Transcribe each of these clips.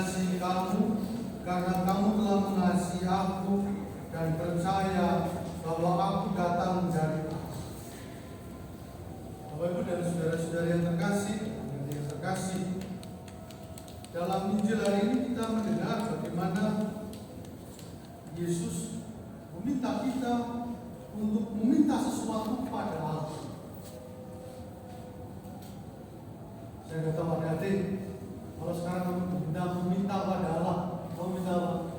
mengasihi kamu karena kamu telah mengasihi aku dan percaya bahwa aku datang dari Allah. Bapak Ibu dan saudara-saudara yang terkasih, dalam Injil hari ini kita mendengar bagaimana Yesus meminta kita untuk meminta sesuatu kepada Allah. Saya kata Pak Dati, kalau sekarang kamu meminta pada Allah, kamu minta apa?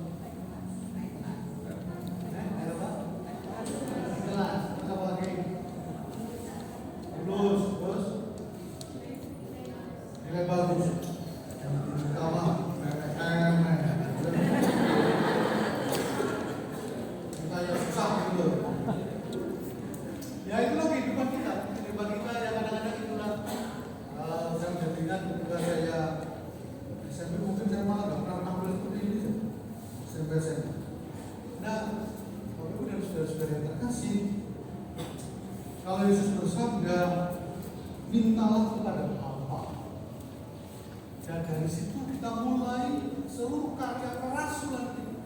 Jelas, apa lagi? Lulus, terus nilai bagus. Pertama, kita yang susah gitu. Ya itulah kehidupan kita yang kadang-kadang itulah. Saya menjadikan ketika saya SMP mungkin saya malah nggak pernah tampil seperti ini SMP. Nah, Bapak Ibu dan saudara-saudara yang terkasih, kalau Yesus bersabda, mintalah kepada Bapa. Dan dari situ kita mulai seluruh karya kerasulan ini.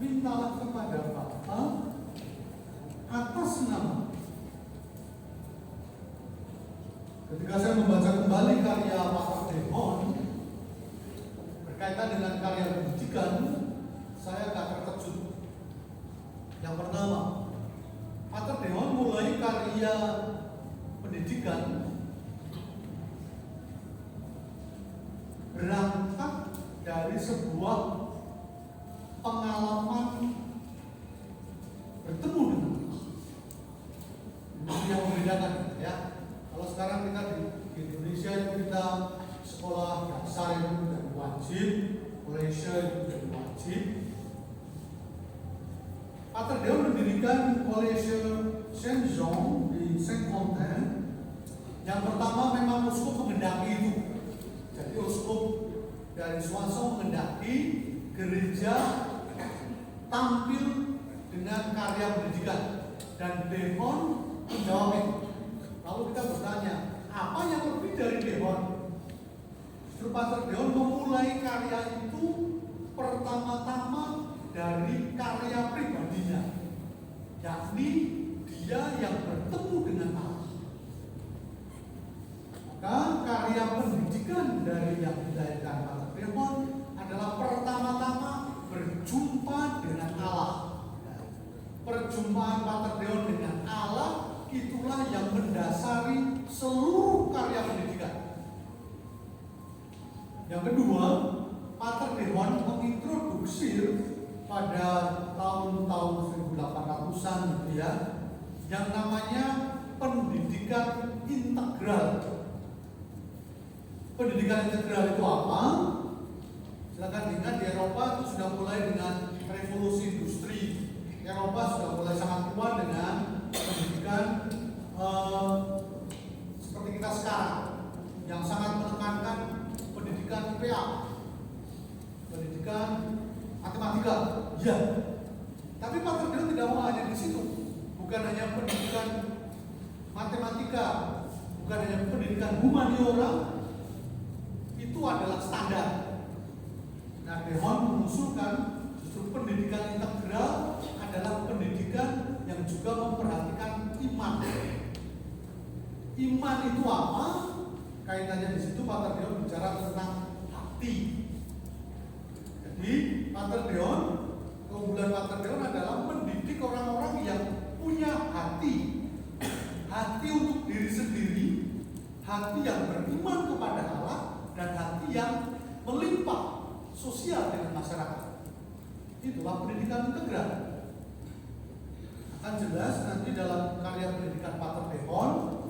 Mintalah kepada Bapa atas nama. Ketika saya membaca kembali karya Pak Dehon berkaitan dengan karya pendidikan, saya agak terkejut. Yang pertama, Pak Dehon mulai karya pendidikan berangkat dari sebuah pengalaman bertemu dengan Allah. Ini yang membedakan, ya. Kalau sekarang kita di Indonesia itu kita sekolah dasar itu sudah wajib, Malaysia itu sudah wajib. Pater Dehon mendirikan Collège Saint-Jean di Saint-Quentin. Yang pertama memang uskup menghendaki itu. Jadi uskup dari Soissons menghendaki gereja tampil dengan karya pendidikan, dan Dehon menjawab itu. Lalu kita bertanya, apa yang lebih dari Dehon? Justru Pater Dehon memulai karya itu pertama-tama dari karya pribadinya, yakni dia yang bertemu dengan Allah. Maka karya pendidikan dari yang dilahirkan Pater Dehon adalah pertama-tama berjumpa dengan Allah. Perjumpaan Pater Dehon dengan Allah itulah yang mendasari seluruh karya pendidikan. Yang kedua, Pater Dehon mengintroduksi pada tahun-tahun 1800-an gitu ya, yang namanya pendidikan integral. Pendidikan integral itu apa? Silakan ingat, di Eropa itu sudah mulai dengan revolusi industri. Eropa sudah mulai sangat kuat dengan pendidikan seperti kita sekarang, yang sangat menekankan pendidikan IPA, pendidikan matematika, ya. Tapi Pater Dehon tidak mau hanya di situ. Bukan hanya pendidikan matematika, bukan hanya pendidikan humaniora, itu adalah standar. Nah, Dehon mengusulkan justru pendidikan integral adalah pendidikan yang juga memperhatikan iman. Iman itu apa? Kaitannya di situ Pater Dehon bicara tentang hati. Jadi Pater Dehon, keunggulan Pater Dehon adalah mendidik orang-orang yang punya hati. Hati untuk diri sendiri, hati yang beriman kepada Allah, dan hati yang melimpah sosial dengan masyarakat. Itulah pendidikan integral. Akan jelas nanti dalam karya pendidikan Pater Dehon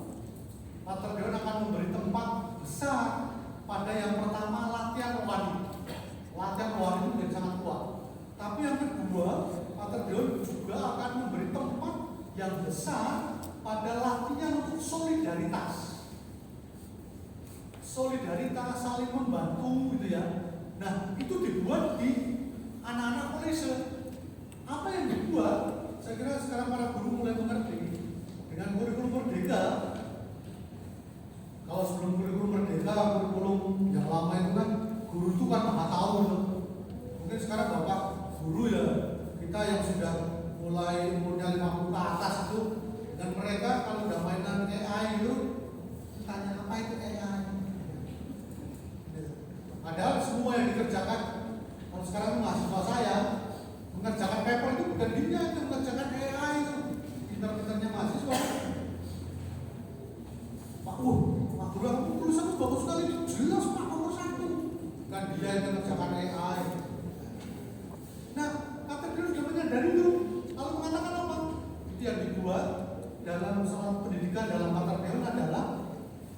akan memberi tempat besar pada yang pertama, latihan rohani. Latihan rohani itu menjadi sangat kuat. Tapi yang kedua, Pater Dehon juga akan memberi tempat yang besar pada latihan untuk solidaritas. Solidaritas, saling membantu gitu ya. Nah, itu dibuat di anak-anak kolese. Apa yang dibuat? Saya kira sekarang para guru mulai mengerti dengan kurikulum merdeka. Kalau sebelum kurikulum merdeka, kurikulum yang lama itu kan guru itu kan nggak tahu sekarang Bapak guru ya, kita yang sudah mulai umurnya 50 ke atas itu, dan mereka kalau udah mainan AI itu tanya apa itu AI. Padahal semua yang dikerjakan kalau sekarang mahasiswa saya mengerjakan paper itu bukan dia yang mengerjakan AI itu, pintar-pintarnya mahasiswa. Pak guru aku tulisannya bagus sekali, jelas Pak nomor 1. Bukan dia yang mengerjakan AI. Nah, kategori sudah menyadari itu. Kalau mengatakan apa? Itu yang dibuat dalam soal pendidikan dalam Paterdeon adalah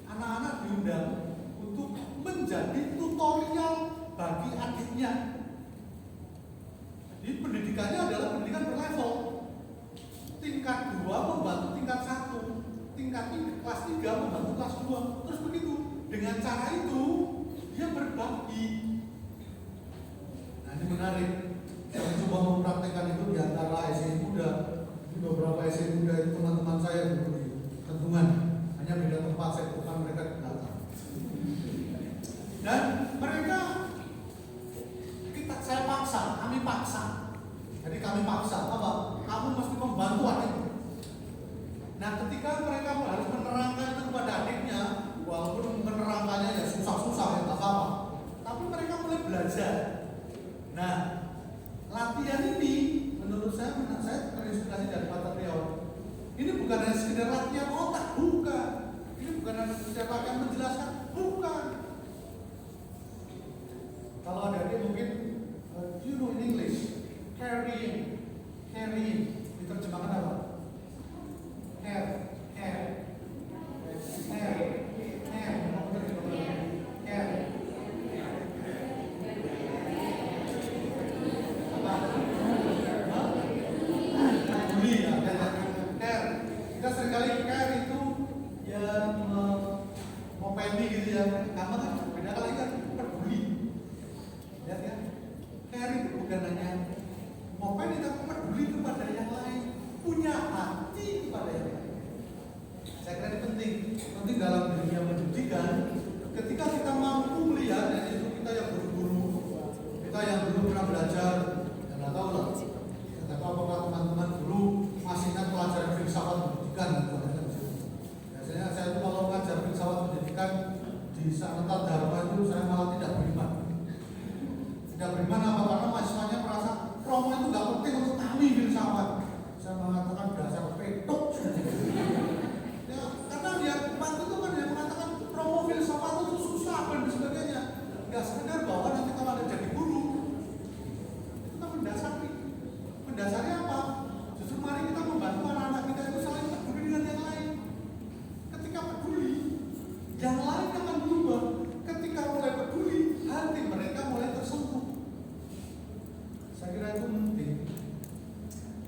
anak-anak diundang untuk menjadi tutorial bagi adiknya. Jadi pendidikannya adalah pendidikan berlevel. Tingkat 2 membantu tingkat 1, tingkat kelas 3 membantu kelas 2, terus begitu. Dengan cara itu dia berbagi. Nah, ini menarik. Saya coba mempraktekkan itu di antara SI muda. Di beberapa SI muda itu teman-teman saya dulu di Kentungan. Hanya beda tempat, saya bukan mereka di belakang. Dan mereka saya paksa, kami paksa. Jadi kami paksa apa? Kamu mesti membantu adikmu. Nah, ketika mereka harus menerangkan itu kepada adiknya, walaupun menerangkannya ya susah-susah ya tak apa. Tapi mereka mulai belajar. Nah, latihan ini menurut saya terinspirasi dari Paterdeon. Ini bukan hanya sekedar latihan otak, bukan. Ini bukan hanya sekedar latihan menjelaskan, bukan. Kalau ada adik mungkin you know in English, carrying, diterjemahkan apa? Care. Kita seringkali care itu ya mau pendi gitu ya, karena kan beda lagi kan peduli. Ya, care itu bukan hanya mau pendi, tapi peduli kepada yang lain, punya hati kepada yang lain. Saya kira ini penting dalam dunia pendidikan. Ketika kita mampu melihat, yaitu kita yang guru-guru, kita yang belum pernah belajar, ya nggak tahu lah. Saya tahu apakah teman-teman guru masih ingat pelajaran filsafat pendidikan gitu. Biasanya saya itu kalau mengajar filsafat pendidikan di Sanata Dharma itu saya malah tidak beriman. Tidak beriman apa? Karena mahasiswanya merasa Romo itu nggak penting untuk kami filsafat. Saya mengatakan dasar petok. Ya, karena dia waktu itu kan dia mengatakan Romo filsafat itu susah dan sebagainya. Nggak sekedar bahwa nanti kalau ada jadi guru itu kan mendasari apa? Justru mari kita membantu anak-anak kita itu saling peduli dengan yang lain. Ketika peduli, yang lain akan berubah. Ketika mulai peduli, hati mereka mulai tersentuh. Saya kira itu penting.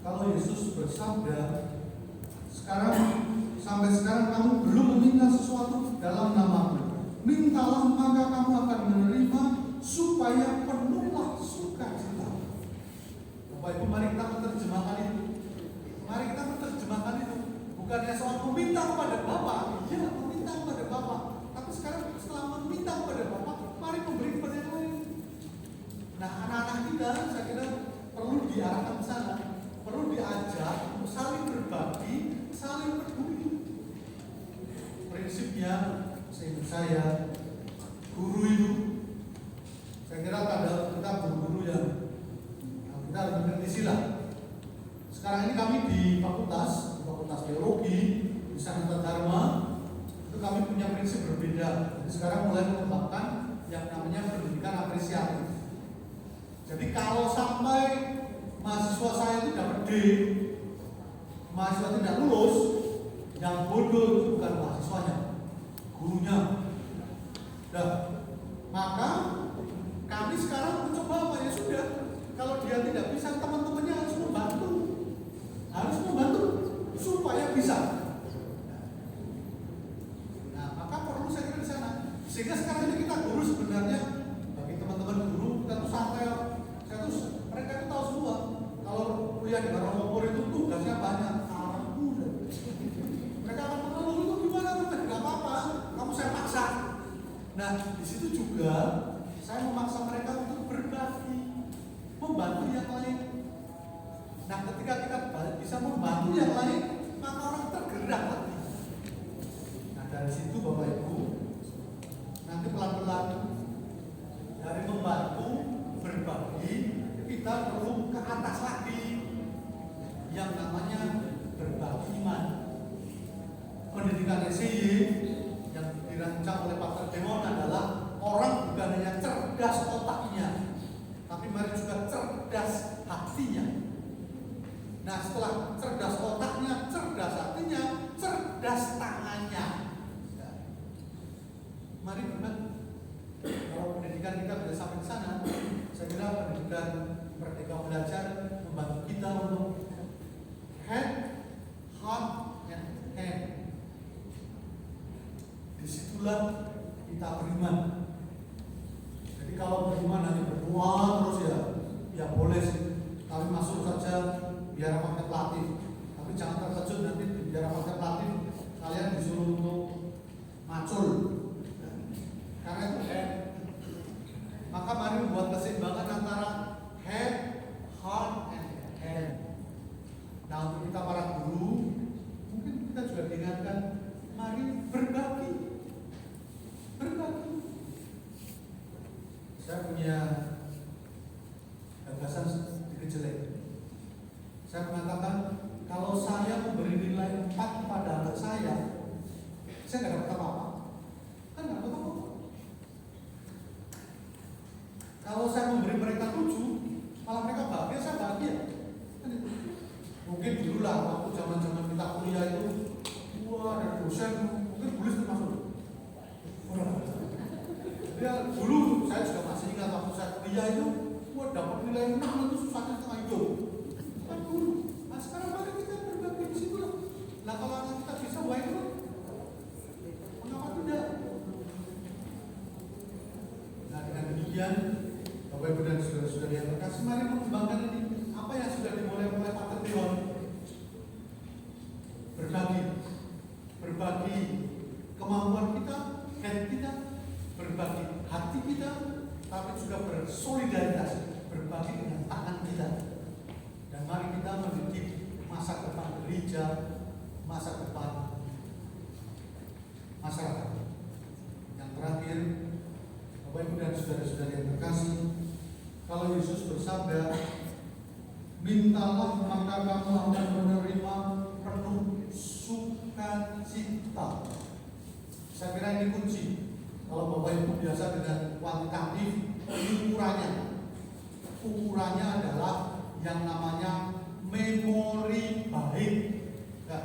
Kalau Yesus bersabda, sampai sekarang kamu belum meminta sesuatu dalam namaku. Mintalah maka kamu akan menerima supaya penuhlah sukacita. Bapak Ibu, mari kita menerjemahkan itu. Mari kita menerjemahkan itu. Bukannya soal meminta kepada Bapa, iya meminta kepada Bapa. Tapi sekarang setelah meminta kepada Bapa, mari memberi kepada yang lain. Nah, anak-anak kita saya kira perlu diarahkan ke sana, perlu diajak untuk saling berbagi, saling peduli. Prinsipnya, seingat saya, guru itu, saya kira kita guru-guru yang kita harus mengerti lah. Sekarang ini kami di Fakultas Teologi di Sanata Dharma itu kami punya prinsip berbeda. Jadi sekarang mulai mengembangkan yang namanya pendidikan apresiatif. Jadi kalau sampai mahasiswa saya itu dapat D, mahasiswa tidak lulus, yang bodoh itu bukan mahasiswanya, gurunya. Nah, maka kami sekarang mencoba apa ya sudah. Kalau dia tidak bisa, teman-temannya harus membantu supaya bisa. Nah, maka perlu saya kira di sana. Sehingga sekarang ini kita guru sebenarnya bagi teman-teman guru kita tuh santai. Mereka itu tahu semua. Kalau kuliah di Baromopor itu tugasnya banyak. Mereka akan mengeluh itu gimana tuh? Gak apa-apa. Kamu saya paksa. Nah, di situ juga saya memaksa mereka untuk berbagi. cerdas otaknya, tapi mari juga cerdas hatinya. Nah, setelah cerdas otaknya, cerdas hatinya, cerdas tangannya. Ya. Mari berbagi. Kalau pendidikan kita bisa sampai ke sana, saya kira pendidikan Merdeka Belajar membantu kita untuk head, heart, and hand. Disitulah kita beriman. Jadi kalau beriman nanti berdoa terus ya boleh sih. Tapi masuk saja biara kontemplatif. Tapi jangan terkejut nanti di biara kontemplatif kalian disuruh untuk macul. Karena itu head. Maka mari membuat keseimbangan antara head, heart, and hand. Nah, untuk kita para guru, mungkin kita juga diingatkan, mari berbagi. Saya punya gagasan sedikit jelek. Saya mengatakan, kalau saya memberi nilai 4 kepada anak saya nggak dapat apa-apa. Kan nggak dapat apa-apa. Kalau saya memberi mereka 7, malah mereka bahagia, saya bahagia. Kan itu. Mungkin dulu lah, waktu zaman-zaman kita kuliah itu, wah ada dosen, mungkin tulis termasuk. Ya, dulu saya juga masih ingat waktu saya kuliah itu, wah dapat nilai 6 itu susahnya setengah hidup. Kan dulu. Nah sekarang mari kita berbagi di situ lah. Nah kalau anak kita bisa, wah itu mengapa tidak? Nah dengan demikian, Bapak Ibu dan saudara-saudari yang terkasih, mari mengembangkan ini apa yang sudah dimulai oleh Pater Leon. Berbagi kemampuan kita, head kita, berbagi hati kita, tapi juga bersolidaritas, berbagi dengan tangan kita. Dan mari kita mendidik masa depan gereja, masa depan masyarakat. Yang terakhir, Bapak Ibu dan saudara-saudari yang terkasih, kalau Yesus bersabda, mintalah maka kamu akan menerima penuh sukacita. Saya kira ini kunci. Kalau Bapak Ibu biasa dengan kuantitatif, ukurannya adalah yang namanya memori baik. Nah,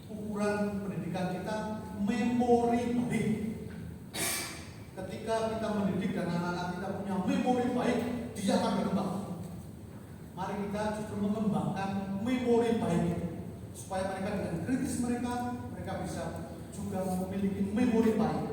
ukuran pendidikan kita memori baik. Ketika kita mendidik dan anak-anak kita punya memori baik, dia akan berkembang. Mari kita justru mengembangkan memori baik supaya mereka dengan kritis mereka bisa juga memiliki memori baik